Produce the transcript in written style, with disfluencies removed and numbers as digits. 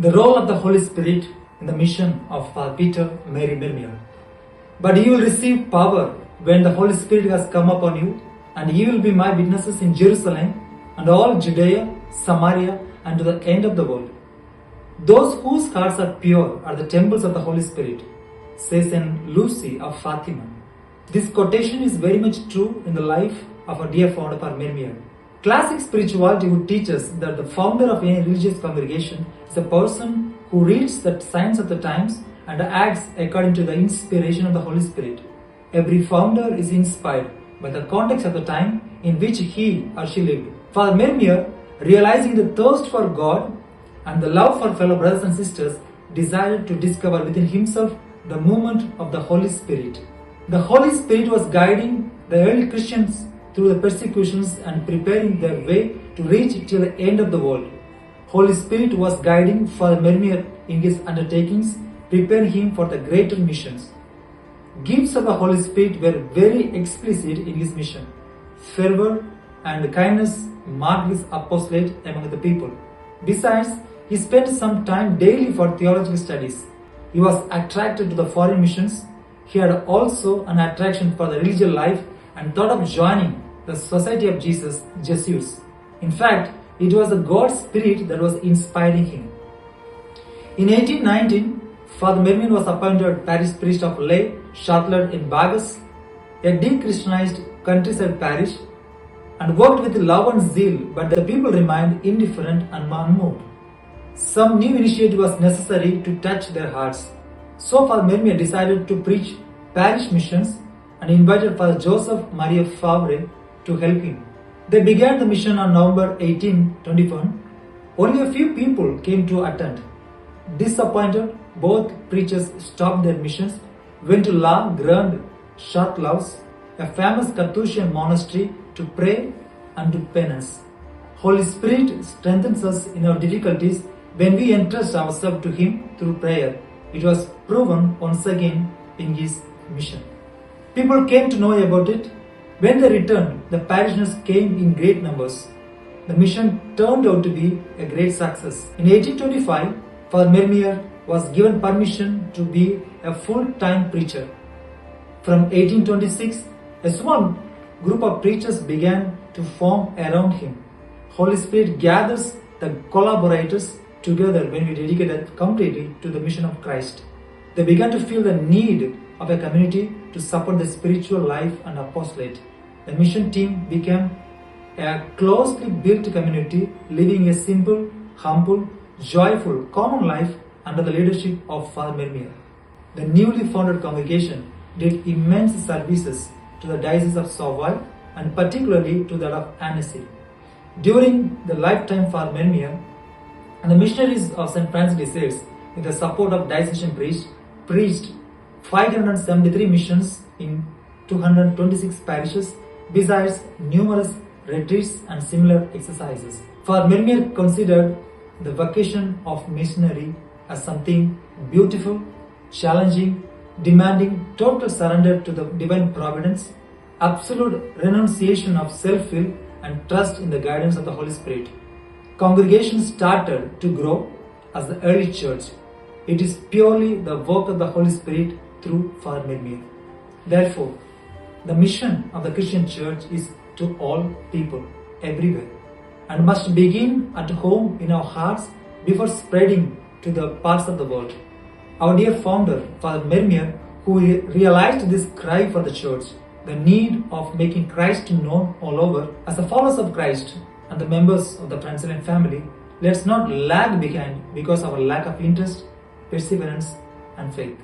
the role of the Holy Spirit in the mission of Father Peter Mary Mermier. But you will receive power when the Holy Spirit has come upon you, and you will be my witnesses in Jerusalem and all Judea, Samaria, and to the end of the world. Those whose hearts are pure are the temples of the Holy Spirit, says Saint Lucy of Fatima. This quotation is very much true in the life of our dear founder Father Mermier. Classic spirituality would teach us that the founder of any religious congregation is a person who reads the signs of the times and acts according to the inspiration of the Holy Spirit. Every founder is inspired by the context of the time in which he or she lived. Father Mermier, realizing the thirst for God and the love for fellow brothers and sisters, decided to discover within himself the movement of the Holy Spirit. The Holy Spirit was guiding the early Christians through the persecutions and preparing their way to reach till the end of the world. Holy Spirit was guiding Father Mermier in his undertakings, preparing him for the greater missions. Gifts of the Holy Spirit were very explicit in his mission. Fervor and kindness marked his apostolate among the people. Besides, he spent some time daily for theological studies. He was attracted to the foreign missions. He had also an attraction for the religious life and thought of joining the Society of Jesus, Jesuits. In fact, it was the God Spirit that was inspiring him. In 1819, Father Mermier was appointed parish priest of Les Châtelet in Bagus, a de-Christianized countryside parish, and worked with love and zeal, but the people remained indifferent and unmoved. Some new initiative was necessary to touch their hearts. So Father Mermier decided to preach parish missions and invited Father Joseph Maria Favre to help him. They began the mission on November 1821. Only a few people came to attend. Disappointed, both preachers stopped their missions, went to La Grande Châtelouse, a famous Carthusian monastery, to pray and do penance. Holy Spirit strengthens us in our difficulties when we entrust ourselves to Him through prayer. It was proven once again in his mission. People came to know about it. When they returned, the parishioners came in great numbers. The mission turned out to be a great success. In 1825, Father Mermier was given permission to be a full-time preacher. From 1826, a small group of preachers began to form around him. Holy Spirit gathers the collaborators together when we dedicated completely to the mission of Christ. They began to feel the need of a community to support the spiritual life and apostolate. The mission team became a closely built community living a simple, humble, joyful, common life under the leadership of Father Mermier. The newly founded congregation did immense services to the Diocese of Savoy and particularly to that of Annecy. During the lifetime of Father Mermier, and the missionaries of St. Francis de Sales, with the support of diocesan priests, preached 573 missions in 226 parishes, besides numerous retreats and similar exercises. Father Mermier considered the vocation of missionary as something beautiful, challenging, demanding total surrender to the divine providence, absolute renunciation of self-will, and trust in the guidance of the Holy Spirit. Congregations started to grow as the early church. It is purely the work of the Holy Spirit through Father Mermier. Therefore, the mission of the Christian Church is to all people, everywhere, and must begin at home in our hearts before spreading to the parts of the world. Our dear founder, Father Mermier, who realized this cry for the Church, the need of making Christ known all over, as the followers of Christ and the members of the Franciscan family, let's not lag behind because of our lack of interest, perseverance, and faith.